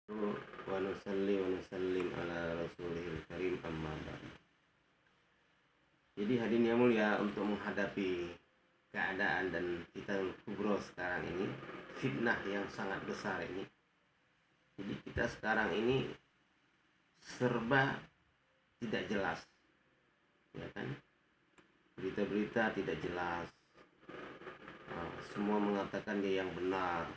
wa nusalli wa nusallim ala rasulihil karim amma ba'du. Jadi hadirin yang mulia, untuk menghadapi keadaan dan fitnah kubro sekarang ini, fitnah yang sangat besar ini, jadi kita sekarang ini serba tidak jelas, ya kan? Berita-berita tidak jelas. Semua mengatakan dia yang benar,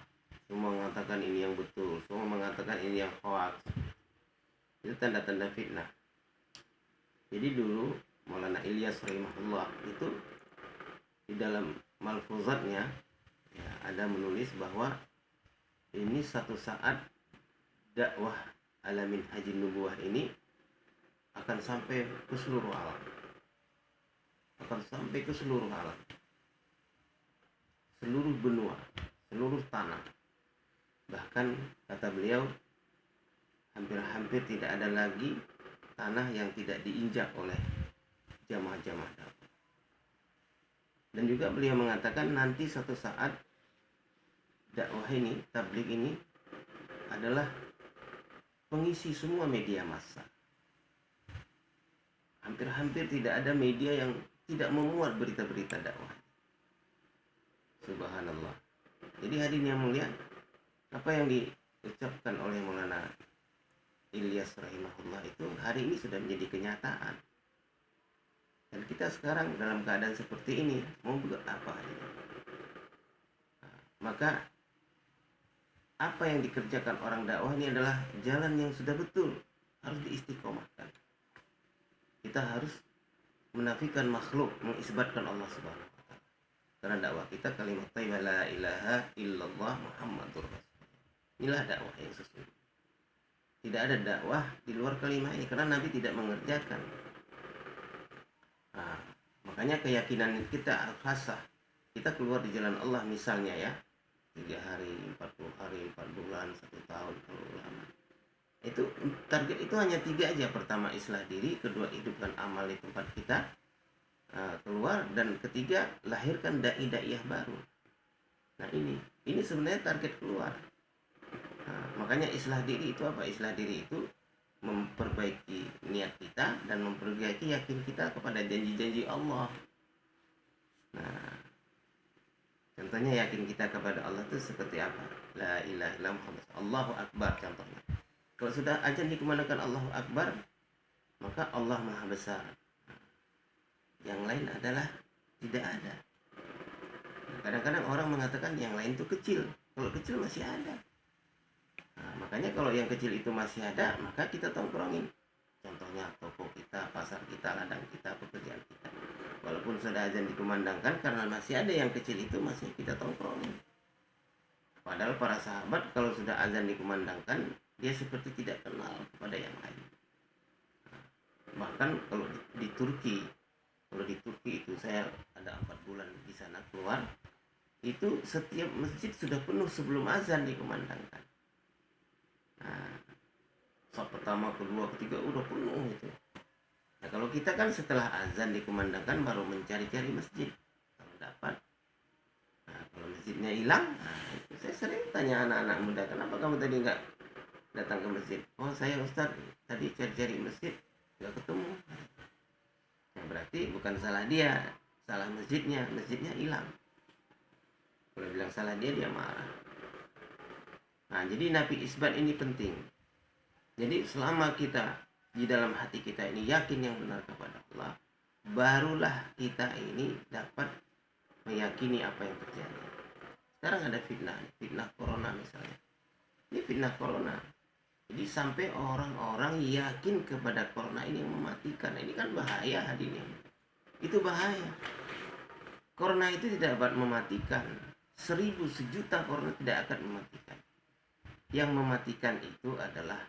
semua mengatakan ini yang betul, semua mengatakan ini yang hoax. Itu tanda-tanda fitnah. Jadi dulu Maulana Ilyas rahimahullah itu di dalam malfuzatnya ya, ada menulis bahwa ini satu saat dakwah alamin haji nubuwah ini akan sampai ke seluruh alam, akan sampai ke seluruh alam, seluruh benua, seluruh tanah. Bahkan kata beliau, hampir-hampir tidak ada lagi tanah yang tidak diinjak oleh jamaah-jamaah dakwah. Dan juga beliau mengatakan nanti suatu saat dakwah ini, tabligh ini adalah pengisi semua media massa. Hampir-hampir tidak ada media yang tidak memuat berita-berita dakwah. Subhanallah. Jadi hadirin yang mulia, apa yang diucapkan oleh Maulana Ilyas rahimahullah itu hari ini sudah menjadi kenyataan. Dan kita sekarang dalam keadaan seperti ini, mau buat apa ini? Maka apa yang dikerjakan orang dakwah ini adalah jalan yang sudah betul, harus diistiqomahkan. Kita harus menafikan makhluk, mengisbatkan Allah Subhanahu wa taala. Karena dakwah kita kalimat thayyibah la ilaha illallah Muhammadur Rasulullah. Inilah dakwah yang sesungguhnya. Tidak ada dakwah di luar kalimat ini, karena Nabi tidak mengerjakan. Makanya keyakinan kita hasah. Kita keluar di jalan Allah misalnya ya, 3 hari, 40 hari, 4 bulan, 1 tahun, kalau lama. Itu target itu hanya 3 aja. Pertama islah diri, kedua hidupkan amal di tempat kita, keluar, dan ketiga lahirkan dai-daiyah baru. Nah ini sebenarnya target keluar. Makanya islah diri itu apa? Islah diri itu memperbaiki niat kita dan memperbaiki yakin kita kepada janji-janji Allah. Nah, contohnya yakin kita kepada Allah itu seperti apa? La ilaha illallah Allahu akbar contohnya. Kalau sudah azan dikumandangkan Allahu akbar, maka Allah maha besar. Yang lain adalah tidak ada. Kadang-kadang orang mengatakan yang lain itu kecil. Kalau kecil masih ada. Makanya kalau yang kecil itu masih ada, maka kita tongkrongin. Contohnya toko kita, pasar kita, ladang kita, pekerjaan kita. Walaupun sudah azan dikumandangkan, karena masih ada yang kecil itu masih kita tongkrongin. Padahal para sahabat kalau sudah azan dikumandangkan, dia seperti tidak kenal kepada yang lain. Bahkan kalau di Turki itu saya ada 4 bulan di sana keluar, itu setiap masjid sudah penuh sebelum azan dikumandangkan. Saat pertama, kedua, ketiga udah penuh itu. Nah kalau kita kan setelah azan dikumandangkan baru mencari-cari masjid kalau dapat. Nah kalau masjidnya hilang, itu saya sering tanya anak-anak muda, kenapa kamu tadi nggak datang ke masjid? Oh saya Ustaz tadi cari-cari masjid nggak ketemu. Nah, berarti bukan salah dia, salah masjidnya hilang. Kalau bilang salah dia marah. Nah jadi nafi isbat ini penting. Jadi selama kita di dalam hati kita ini yakin yang benar kepada Allah, barulah kita ini dapat meyakini apa yang terjadi. Sekarang ada fitnah corona misalnya. Ini fitnah corona. Jadi sampai orang-orang yakin kepada corona ini yang mematikan. Ini kan bahaya hadirin. Itu bahaya. Corona itu tidak dapat mematikan. 1000, 1.000.000 corona tidak akan mematikan. Yang mematikan itu adalah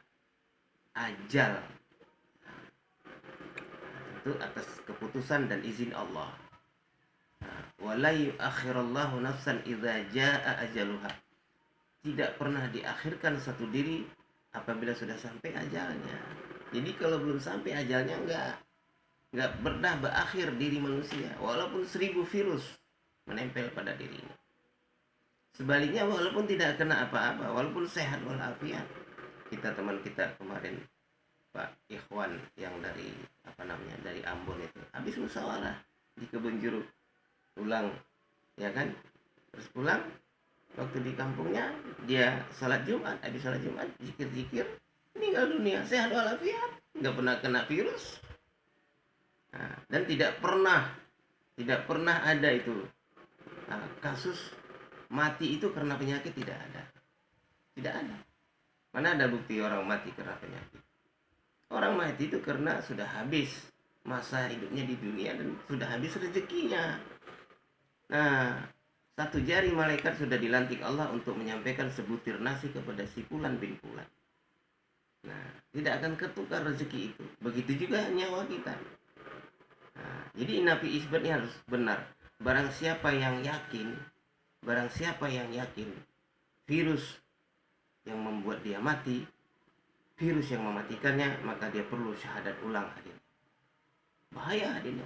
ajal. Itu atas keputusan dan izin Allah. Wala yu'akhirallahu nafsan idza jaa ajaluha. Tidak pernah diakhirkan satu diri apabila sudah sampai ajalnya. Jadi kalau belum sampai ajalnya enggak pernah berakhir diri manusia, walaupun 1000 virus menempel pada dirinya. Sebaliknya walaupun tidak kena apa-apa, walaupun sehat walafiat, kita teman kita kemarin Pak Ikhwan yang dari dari Ambon itu habis musyawarah di Kebun Jeruk, pulang ya kan, terus pulang waktu di kampungnya dia salat Jumat, habis salat Jumat zikir-zikir meninggal dunia sehat walafiat, nggak pernah kena virus. Nah, dan tidak pernah ada itu kasus mati itu karena penyakit, tidak ada. Mana ada bukti orang mati karena penyakit? Orang mati itu karena sudah habis masa hidupnya di dunia dan sudah habis rezekinya. Nah, satu jari malaikat sudah dilantik Allah untuk menyampaikan sebutir nasi kepada si Fulan bin Fulan. Nah, tidak akan ketukar rezeki itu. Begitu juga nyawa kita. Nah, jadi nafi isbat ini harus benar. Barang siapa yang yakin virus yang membuat dia mati, virus yang mematikannya, maka dia perlu syahadat ulang hadir. Bahaya hadirnya.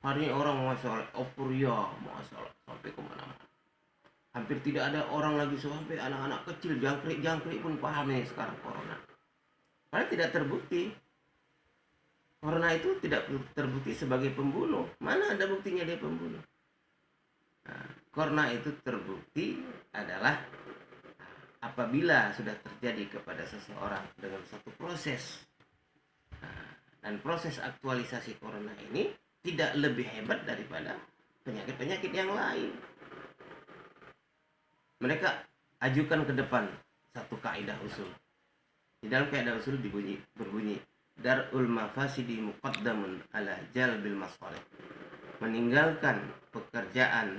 Hari ini orang masalah euforia, masalah sampai kemana-mana. Hampir tidak ada orang lagi, sampai anak-anak kecil, jangkrik pun paham nih sekarang corona. Karena tidak terbukti. Corona itu tidak terbukti sebagai pembunuh. Mana ada buktinya dia pembunuh? Nah, corona itu terbukti adalah apabila sudah terjadi kepada seseorang dengan satu proses. Nah, dan proses aktualisasi corona ini tidak lebih hebat daripada penyakit-penyakit yang lain. Mereka ajukan ke depan satu kaidah usul. Di dalam kaidah usul berbunyi darul mafasidi muqaddamun ala jalbil masalih. Meninggalkan pekerjaan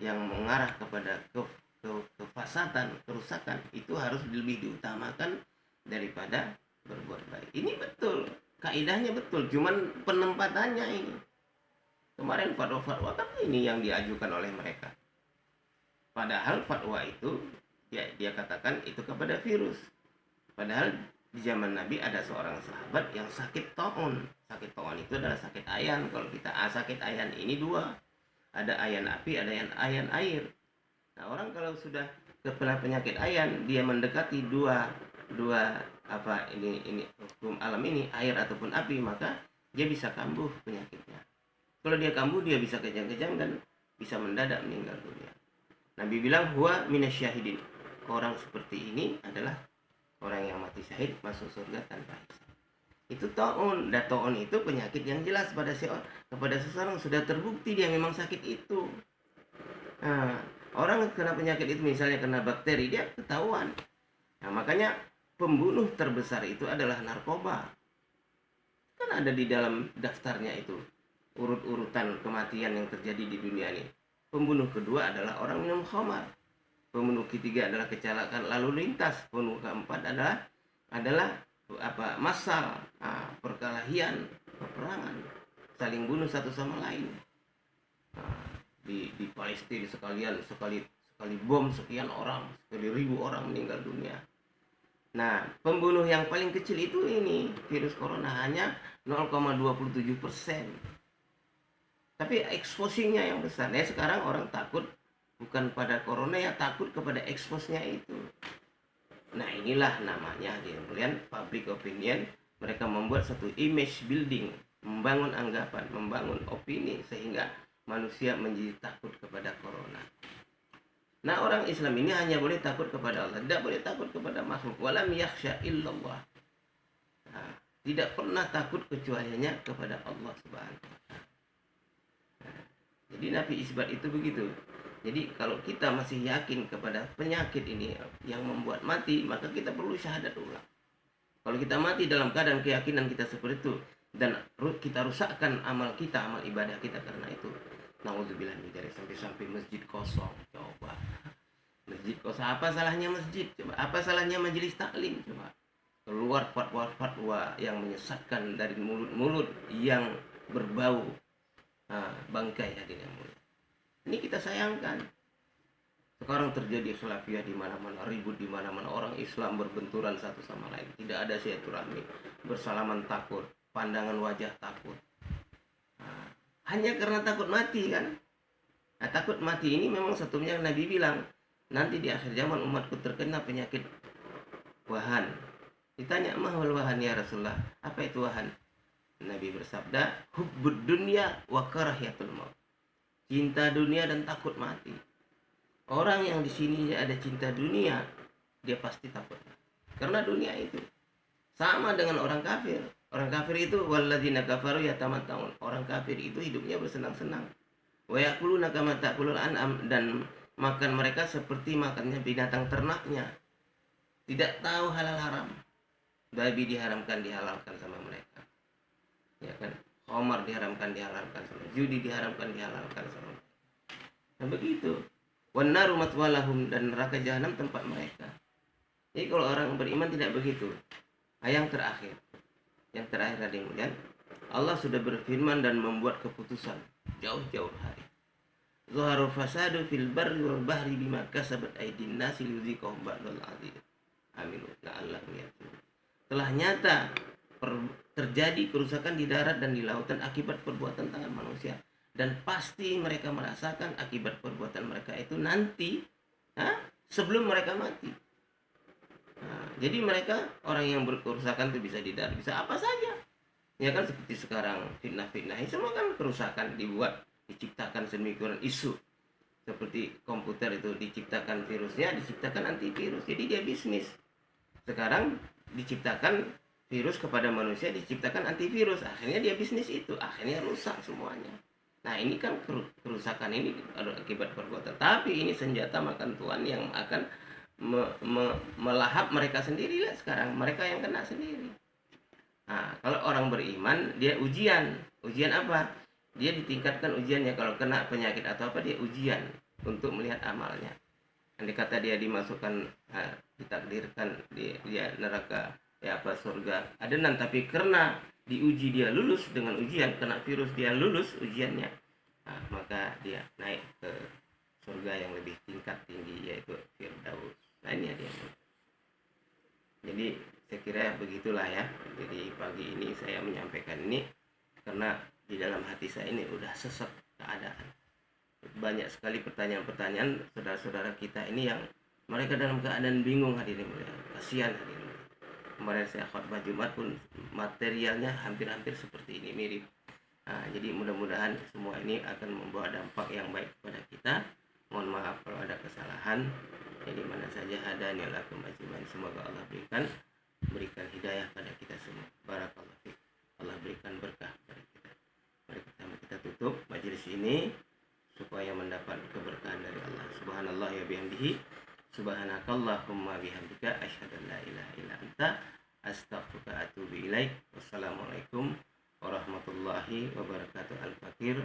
yang mengarah kepada kefasatan, kerusakan itu harus lebih diutamakan daripada berbuat baik. Ini betul, kaidahnya betul, cuman penempatannya ini. Kemarin fatwa kan ini yang diajukan oleh mereka. Padahal fatwa itu dia katakan itu kepada virus. Padahal di zaman Nabi ada seorang sahabat yang sakit taun. Sakit taun itu adalah sakit ayan. Kalau kita sakit ayan ini dua. Ada ayan api, ada ayan air. Nah, orang kalau sudah kena penyakit ayan, dia mendekati dua ini hukum alam ini, air ataupun api, maka dia bisa kambuh penyakitnya. Kalau dia kambuh, dia bisa kejang-kejang dan bisa mendadak meninggal dunia. Nabi bilang huwa minasyahidin. Orang seperti ini adalah orang yang mati syahid masuk surga tanpa hisab. Itu taun, dan taun itu penyakit yang jelas kepada seseorang sudah terbukti dia memang sakit itu. Nah, orang kena penyakit itu misalnya kena bakteri, dia ketahuan. Nah, makanya pembunuh terbesar itu adalah narkoba. Kan ada di dalam daftarnya itu urut-urutan kematian yang terjadi di dunia ini. Pembunuh kedua adalah orang minum khamar. Pembunuh ketiga adalah kecelakaan lalu lintas. Pembunuh keempat adalah massal, perkelahian, peperangan, saling bunuh satu sama lain. Di Palestina sekali bom sekian orang, sekali ribu orang meninggal dunia. Nah, pembunuh yang paling kecil itu ini virus corona hanya 0,27%. Tapi exposingnya yang besar. Ya, sekarang orang takut bukan pada corona, ya takut kepada exposnya itu. Nah, inilah namanya kemudian public opinion. Mereka membuat satu image building, membangun anggapan, membangun opini sehingga manusia menjadi takut kepada corona. Nah, orang Islam ini hanya boleh takut kepada Allah, tidak boleh takut kepada makhluk. Walam yakhsha illallah. Nah, tidak pernah takut kecualinya kepada Allah Subhanahu wa taala. Jadi nafi isbat itu begitu. Jadi kalau kita masih yakin kepada penyakit ini yang membuat mati, maka kita perlu syahadat ulang. Kalau kita mati dalam keadaan keyakinan kita seperti itu dan kita rusakkan amal kita, amal ibadah kita karena itu, naudzubillah dari sampai masjid kosong. Coba masjid kosong, apa salahnya masjid? Coba apa salahnya majelis taklim? Coba keluar fatwa yang menyesatkan dari mulut-mulut yang berbau bangkai hadirin yang mulia. Ini kita sayangkan. Sekarang terjadi khilafiyah di mana-mana, ribut di mana-mana, orang Islam berbenturan satu sama lain. Tidak ada silaturahmi, bersalaman takut, pandangan wajah takut. Hanya karena takut mati kan? Nah, takut mati ini memang satunya Nabi bilang, nanti di akhir zaman umatku terkena penyakit wahan. Ditanya, mahal wahan ya Rasulullah, apa itu wahan? Nabi bersabda, hubbud dunya wa karahiyatul maut. Cinta dunia dan takut mati. Orang yang di sini ada cinta dunia, dia pasti takut. Karena dunia itu sama dengan orang kafir. Orang kafir itu walladzina kafaru yatamatta'un. Orang kafir itu hidupnya bersenang-senang. Wa yakuluna kama ta'kulul an'am, dan makan mereka seperti makannya binatang ternaknya. Tidak tahu halal haram. Babi diharamkan dihalalkan sama mereka. Ya kan? Khamar diharamkan dihalalkan sama. Judi diharamkan dihalalkan sama. Nah begitu. Wan naru matwalahum, dan neraka jahanam tempat mereka. Jadi kalau orang beriman tidak begitu. Yang terakhir tadi kemudian Allah sudah berfirman dan membuat keputusan jauh-jauh hari. Zaharul fasadu fil barri wal bahri bima kasabat aydin nasi liyuziqahum ba'dal adzab. Amin. La'allahum yarji'un. Telah nyata terjadi kerusakan di darat dan di lautan akibat perbuatan tangan manusia, dan pasti mereka merasakan akibat perbuatan mereka itu nanti sebelum mereka mati. Nah, jadi mereka orang yang berkerusakan itu bisa di darat, bisa apa saja. Ya kan, seperti sekarang fitnah-fitnah itu semua kan kerusakan dibuat, diciptakan sedemikian isu. Seperti komputer itu diciptakan virusnya, diciptakan antivirus. Jadi dia bisnis. Sekarang diciptakan virus kepada manusia, diciptakan antivirus. Akhirnya dia bisnis itu, akhirnya rusak semuanya. Nah ini kan kerusakan ini akibat perbuatan. Tapi ini senjata makan tuan yang akan melahap mereka sendiri lah sekarang. Mereka yang kena sendiri. Nah, kalau orang beriman, dia ujian. Ujian apa? Dia ditingkatkan ujiannya. Kalau kena penyakit atau apa, dia ujian untuk melihat amalnya. Andai kata dia dimasukkan, ditakdirkan dia neraka, ya apa surga adenan, tapi karena diuji dia lulus dengan ujian, kena virus dia lulus ujiannya, maka dia naik ke surga yang lebih tingkat tinggi, yaitu Firdaus. Nah ini dia. Jadi saya kira begitulah ya. Jadi pagi ini saya menyampaikan ini karena di dalam hati saya ini udah sesek keadaan. Banyak sekali pertanyaan-pertanyaan saudara-saudara kita ini yang mereka dalam keadaan bingung, hadirin mulia. Kasihan hadirin. Kemarin saya khotbah Jumat pun materialnya hampir-hampir seperti ini, mirip. Nah, jadi mudah-mudahan semua ini akan membawa dampak yang baik kepada kita. Mohon maaf kalau ada kesalahan. Jadi mana saja ada niatlah kemajuan, semoga Allah berikan hidayah pada kita semua. Barakallahu fiik. Allah berikan berkah pada kita. Mari kita tutup majelis ini supaya mendapat keberkahan dari Allah. Subhanallah ya bihamdihi, subhanakallahumma bihamdika, asyhadu an la ilaha illa anta, astaghfiruka wa atubu ilaik. Wassalamualaikum warahmatullahi wabarakatuh. Al-Fakir